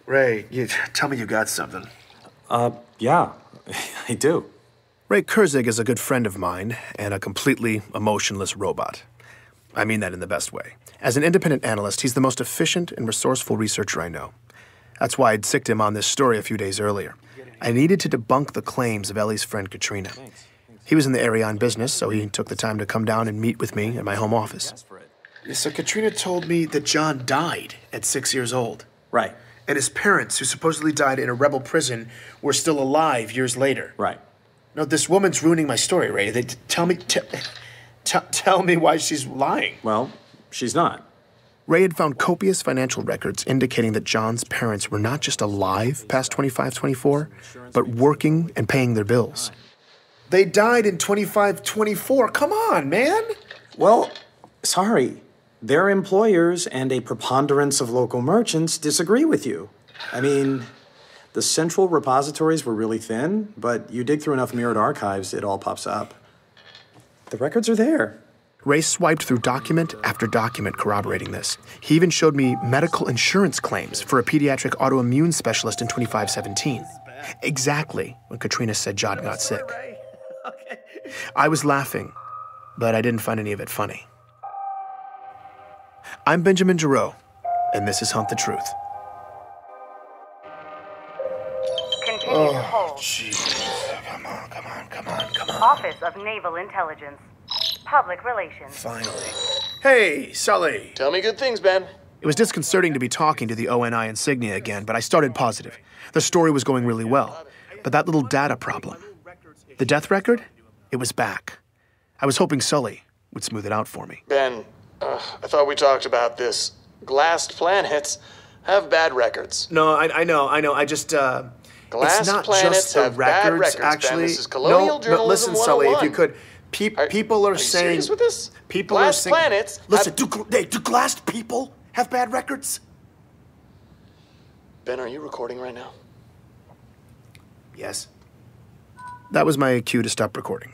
Ray, tell me you got something. Yeah, I do. Ray Kurzig is a good friend of mine and a completely emotionless robot. I mean that in the best way. As an independent analyst, he's the most efficient and resourceful researcher I know. That's why I'd sicked him on this story a few days earlier. I needed to debunk the claims of Ellie's friend Katrina. He was in the area on business, so he took the time to come down and meet with me at my home office. So Katrina told me that John died at 6 years old. Right. And his parents, who supposedly died in a rebel prison, were still alive years later. Right. No, this woman's ruining my story, Ray. Tell me why she's lying. Well, she's not. Ray had found copious financial records indicating that John's parents were not just alive past 25-24, but working and paying their bills. They died in 25-24. Come on, man. Well, sorry. Their employers and a preponderance of local merchants disagree with you. I mean, the central repositories were really thin, but you dig through enough mirrored archives, it all pops up. The records are there. Ray swiped through document after document corroborating this. He even showed me medical insurance claims for a pediatric autoimmune specialist in 2517. Exactly when Katrina said John got sick. I was laughing, but I didn't find any of it funny. I'm Benjamin Giroux, and this is Hunt the Truth. Continue to hold. Jeez. Come on. Office of Naval Intelligence. Public Relations. Finally. Hey, Sully. Tell me good things, Ben. It was disconcerting to be talking to the ONI insignia again, but I started positive. The story was going really well. But that little data problem, the death record, it was back. I was hoping Sully would smooth it out for me. Ben, I thought we talked about this. Glassed planets have bad records. No, I know. I just, Glassed it's not planets just the have bad records, Ben. actually. This is colonial no, listen, journalism Sully, if you 101. could. People are you saying. serious with this? People Glassed are saying. planets. Listen, do glassed people have bad records? Ben, are you recording right now? Yes. That was my cue to stop recording.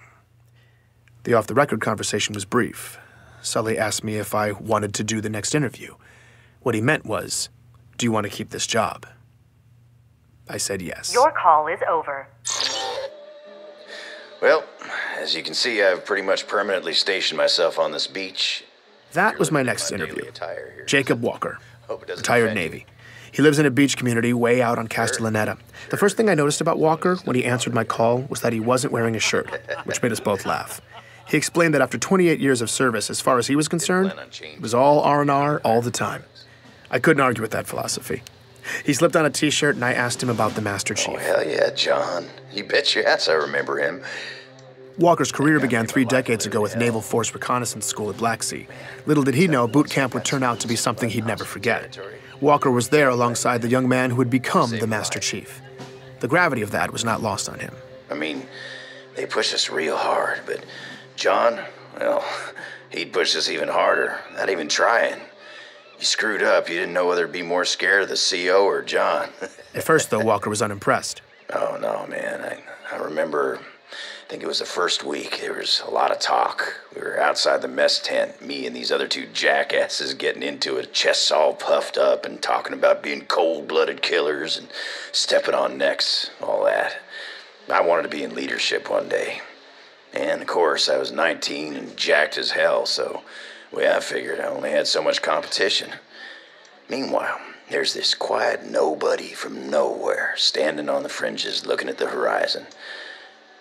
The off-the-record conversation was brief. Sully asked me if I wanted to do the next interview. What he meant was, do you want to keep this job? I said yes. Your call is over. Well, as you can see, I've pretty much permanently stationed myself on this beach. That was my next interview. Here. Jacob Walker, Hope it doesn't retired offend you. Navy. He lives in a beach community way out on Castellaneta. The first thing I noticed about Walker when he answered my call was that he wasn't wearing a shirt, which made us both laugh. He explained that after 28 years of service, as far as he was concerned, it was all R&R all the time. I couldn't argue with that philosophy. He slipped on a t-shirt and I asked him about the Master Chief. Oh, hell yeah, John. You bet your ass I remember him. Walker's career began 3 decades ago with Naval Force Reconnaissance School at Black Sea. Little did he know boot camp would turn out to be something he'd never forget. Walker was there alongside the young man who would become the Master Chief. The gravity of that was not lost on him. I mean, they pushed us real hard, but John, well, he'd push us even harder, not even trying. You screwed up, you didn't know whether to be more scared of the CO or John. At first, though, Walker was unimpressed. Oh, no, man. I remember, I think it was the first week, there was a lot of talk. We were outside the mess tent, me and these other 2 jackasses getting into it, chests all puffed up and talking about being cold-blooded killers and stepping on necks, all that. I wanted to be in leadership one day. And, of course, I was 19 and jacked as hell, so, well, I figured I only had so much competition. Meanwhile, there's this quiet nobody from nowhere standing on the fringes looking at the horizon.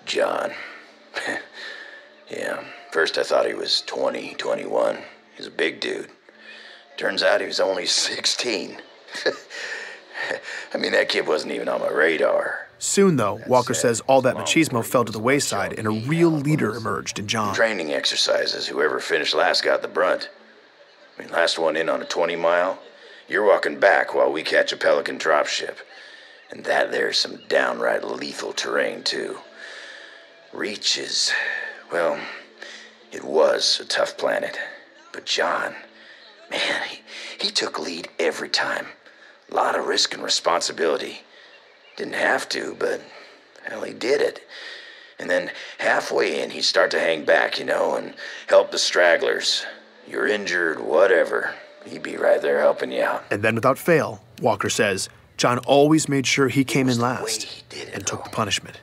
John. Yeah, first I thought he was 20, 21. He's a big dude. Turns out he was only 16. I mean, that kid wasn't even on my radar. Soon, though, Walker says all that machismo fell to the wayside and a real leader emerged in John. Training exercises, whoever finished last got the brunt. I mean, last one in on a 20-mile, you're walking back while we catch a Pelican dropship. And that there's some downright lethal terrain, too. Reach is, well, it was a tough planet. But John, man, he took lead every time. A lot of risk and responsibility. Didn't have to, but, well, he did it. And then halfway in, he'd start to hang back, you know, and help the stragglers. You're injured, whatever. He'd be right there helping you out. And then without fail, Walker says, John always made sure he came in the way last he did it, and took though. the punishment.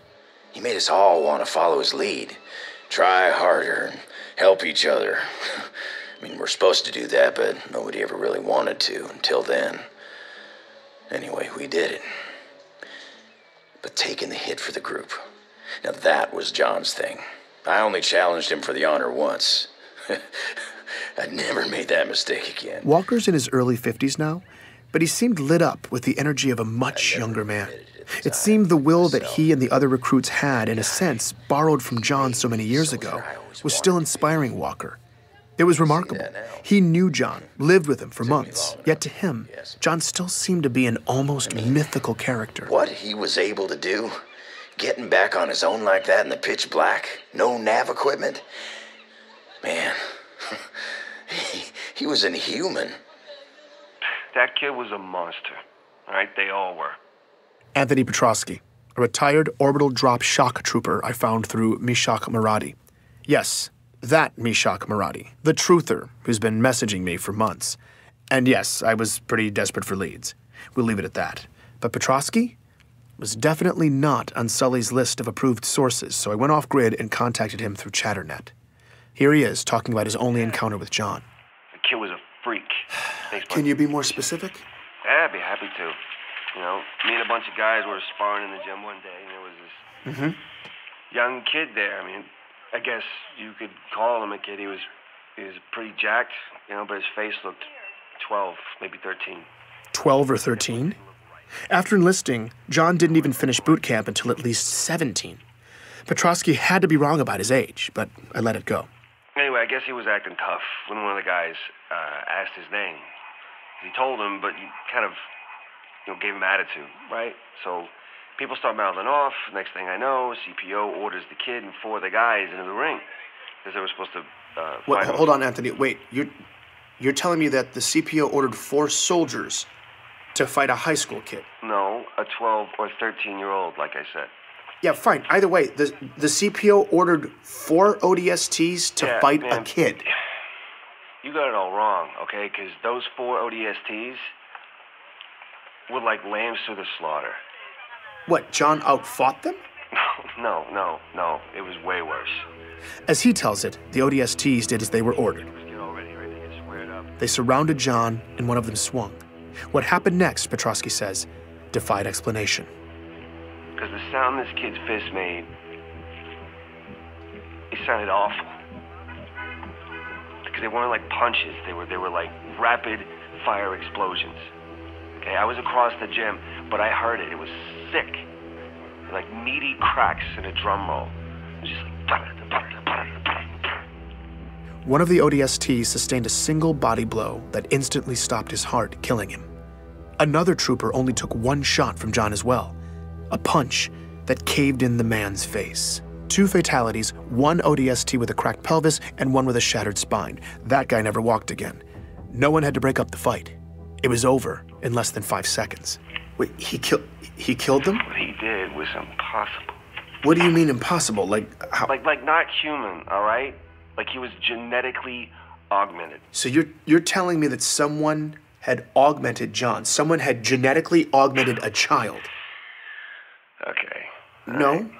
He made us all want to follow his lead. Try harder and help each other. I mean, we're supposed to do that, but nobody ever really wanted to until then. Anyway, we did it. But taking the hit for the group, now that was John's thing. I only challenged him for the honor once. I'd never made that mistake again. Walker's in his early 50s now, but he seemed lit up with the energy of a much younger man. It seemed the will that he and the other recruits had, in a sense, borrowed from John so many years ago, was still inspiring Walker. It was remarkable. He knew John, lived with him for months, yet to him, John still seemed to be an almost mythical character. What he was able to do, getting back on his own like that in the pitch black, no nav equipment, man, he was inhuman. That kid was a monster, all right? They all were. Anthony Petrovsky, a retired orbital drop shock trooper I found through Mishak Maradi. Yes, that Mishak Maradi, the truther who's been messaging me for months. And yes, I was pretty desperate for leads. We'll leave it at that. But Petrovsky was definitely not on Sully's list of approved sources, so I went off-grid and contacted him through Chatternet. Here he is, talking about his only encounter with John. The kid was a freak. Thanks, Can you be more specific? Yeah, I'd be happy to. You know, me and a bunch of guys were sparring in the gym one day, and there was this young kid there. I mean, I guess you could call him a kid. He was pretty jacked, you know, but his face looked 12, maybe 13. 12 or 13? After enlisting, John didn't even finish boot camp until at least 17. Petrovsky had to be wrong about his age, but I let it go. Anyway, I guess he was acting tough when one of the guys asked his name. He told him, but he kind of, you know, gave him attitude, right? So people start mouthing off. Next thing I know, CPO orders the kid and 4 of the guys into the ring because they were supposed to fight him. Hold on, Anthony. Wait, you're telling me that the CPO ordered 4 soldiers to fight a high school kid? No, a 12 or 13-year-old, like I said. Yeah, fine. Either way, the CPO ordered 4 ODSTs to fight a kid. You got it all wrong, okay? Because those 4 ODSTs were like lambs to the slaughter. What, John outfought them? No. It was way worse. As he tells it, the ODSTs did as they were ordered. Get all ready, right? They get squared up. They surrounded John, and one of them swung. What happened next, Petrovsky says, defied explanation. Because the sound this kid's fist made, it sounded awful. Because they weren't like punches, they were like rapid fire explosions. Okay, I was across the gym, but I heard it. It was sick. Like meaty cracks in a drum roll. It was just like... One of the ODSTs sustained a single body blow that instantly stopped his heart, killing him. Another trooper only took 1 shot from John as well. A punch that caved in the man's face. 2 fatalities, 1 ODST with a cracked pelvis and 1 with a shattered spine. That guy never walked again. No one had to break up the fight. It was over in less than 5 seconds. Wait, he killed them? What he did was impossible. What do you mean impossible? Like how? Like not human, all right? Like he was genetically augmented. So you're telling me that someone had augmented John? Someone had genetically augmented a child? Okay. No. Right.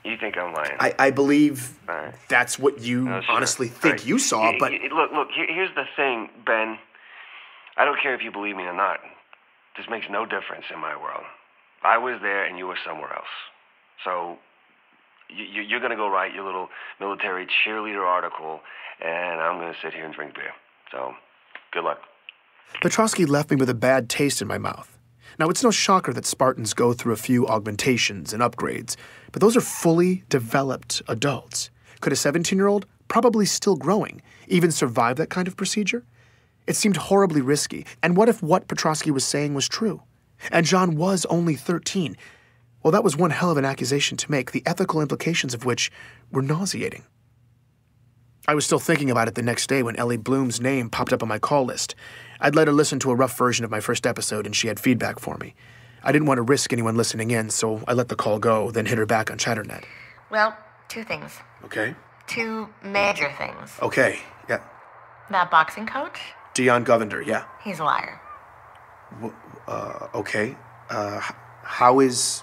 You think I'm lying? I believe Right. that's what you No, sure. honestly think Right. you saw, but... Look, here's the thing, Ben. I don't care if you believe me or not. This makes no difference in my world. I was there and you were somewhere else. So you're going to go write your little military cheerleader article, and I'm going to sit here and drink beer. So good luck. Petrovsky left me with a bad taste in my mouth. Now, it's no shocker that Spartans go through a few augmentations and upgrades, but those are fully developed adults. Could a 17-year-old, probably still growing, even survive that kind of procedure? It seemed horribly risky, and what if what Petrovsky was saying was true? And John was only 13. Well, that was one hell of an accusation to make, the ethical implications of which were nauseating. I was still thinking about it the next day when Ellie Bloom's name popped up on my call list. I'd let her listen to a rough version of my first episode, and she had feedback for me. I didn't want to risk anyone listening in, so I let the call go, then hit her back on Chatternet. Well, 2 things. Okay. 2 major things. Okay, yeah. That boxing coach, Deon Govender, yeah. he's a liar. Okay. How is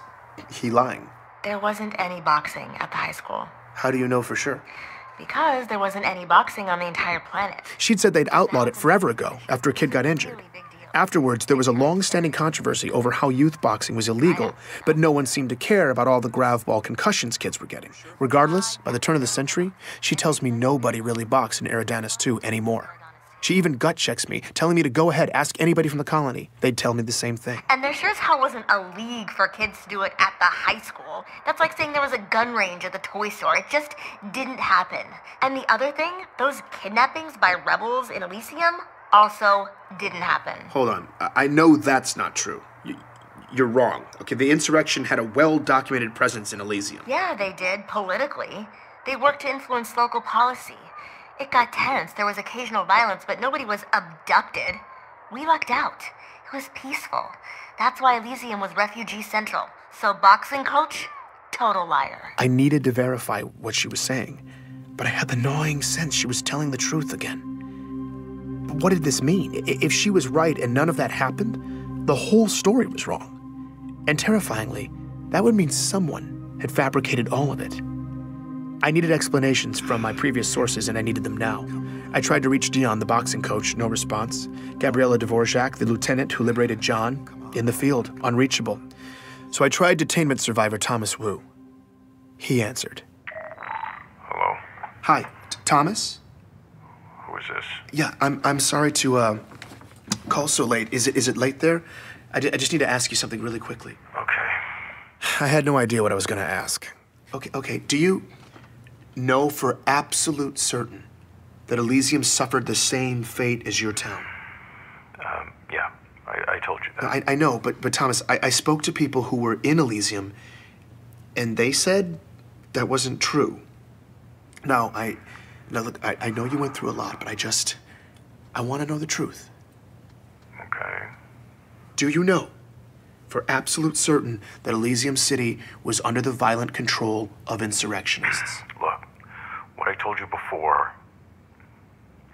he lying? There wasn't any boxing at the high school. How do you know for sure? Because there wasn't any boxing on the entire planet. She'd said they'd outlawed it forever ago, after a kid got injured. Afterwards, there was a long-standing controversy over how youth boxing was illegal, but no one seemed to care about all the grav-ball concussions kids were getting. Regardless, by the turn of the century, she tells me nobody really boxed in Eridanus 2 anymore. She even gut checks me, telling me to go ahead, ask anybody from the colony. They'd tell me the same thing. And there sure as hell wasn't a league for kids to do it at the high school. That's like saying there was a gun range at the toy store. It just didn't happen. And the other thing, those kidnappings by rebels in Elysium also didn't happen. Hold on. I know that's not true. You're wrong. Okay, the insurrection had a well-documented presence in Elysium. Yeah, they did, politically. They worked to influence local policy. It got tense. There was occasional violence, but nobody was abducted. We lucked out. It was peaceful. That's why Elysium was refugee central. So boxing coach, total liar. I needed to verify what she was saying, but I had the gnawing sense she was telling the truth again. But what did this mean? If she was right and none of that happened, the whole story was wrong. And terrifyingly, that would mean someone had fabricated all of it. I needed explanations from my previous sources, and I needed them now. I tried to reach Deon, the boxing coach, no response. Gabriella Dvorak, the lieutenant who liberated John, in the field, unreachable. So I tried detainment survivor Thomas Wu. He answered. Hello? Hi, Thomas? Who is this? Yeah, I'm sorry to call so late. Is it late there? I just need to ask you something really quickly. Okay. I had no idea what I was going to ask. Okay, do you know for absolute certain that Elysium suffered the same fate as your town? Yeah, I told you that. I know, but Thomas, I spoke to people who were in Elysium, and they said that wasn't true. Now, look, I know you went through a lot, but I want to know the truth. Okay. Do you know for absolute certain that Elysium City was under the violent control of insurrectionists? Look, what I told you before,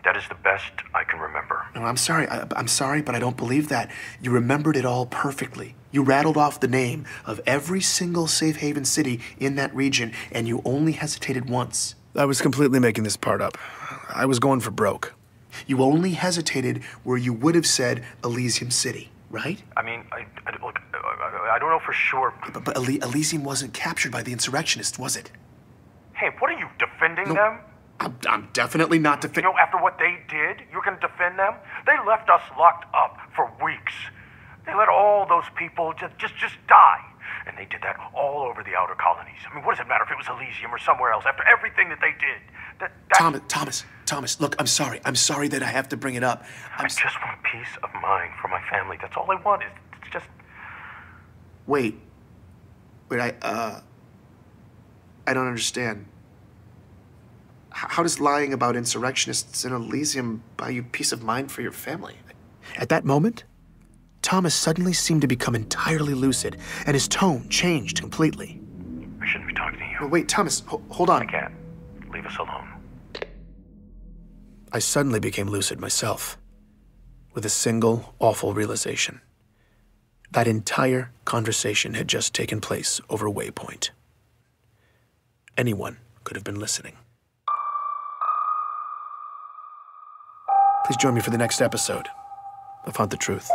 that is the best I can remember. No, I'm sorry. I'm sorry, but I don't believe that. You remembered it all perfectly. You rattled off the name of every single safe haven city in that region, and you only hesitated once. I was completely making this part up. I was going for broke. You only hesitated where you would have said Elysium City, right? I mean, look, I don't know for sure. But Elysium wasn't captured by the insurrectionists, was it? Hey, what are you, defending them? I'm definitely not You defending... know, after what they did, you're gonna defend them? They left us locked up for weeks. They let all those people just die. And they did that all over the outer colonies. I mean, what does it matter if it was Elysium or somewhere else after everything that they did? Thomas, look, I'm sorry. I'm sorry that I have to bring it up. I just want peace of mind for my family. That's all I want. It's just... Wait, I don't understand. How does lying about insurrectionists in Elysium buy you peace of mind for your family? At that moment, Thomas suddenly seemed to become entirely lucid, and his tone changed completely. I shouldn't be talking to you. Oh, wait, Thomas, hold on. I can't. Leave us alone. I suddenly became lucid myself, with a single awful realization. That entire conversation had just taken place over Waypoint. Anyone could have been listening. Please join me for the next episode of Hunt the Truth.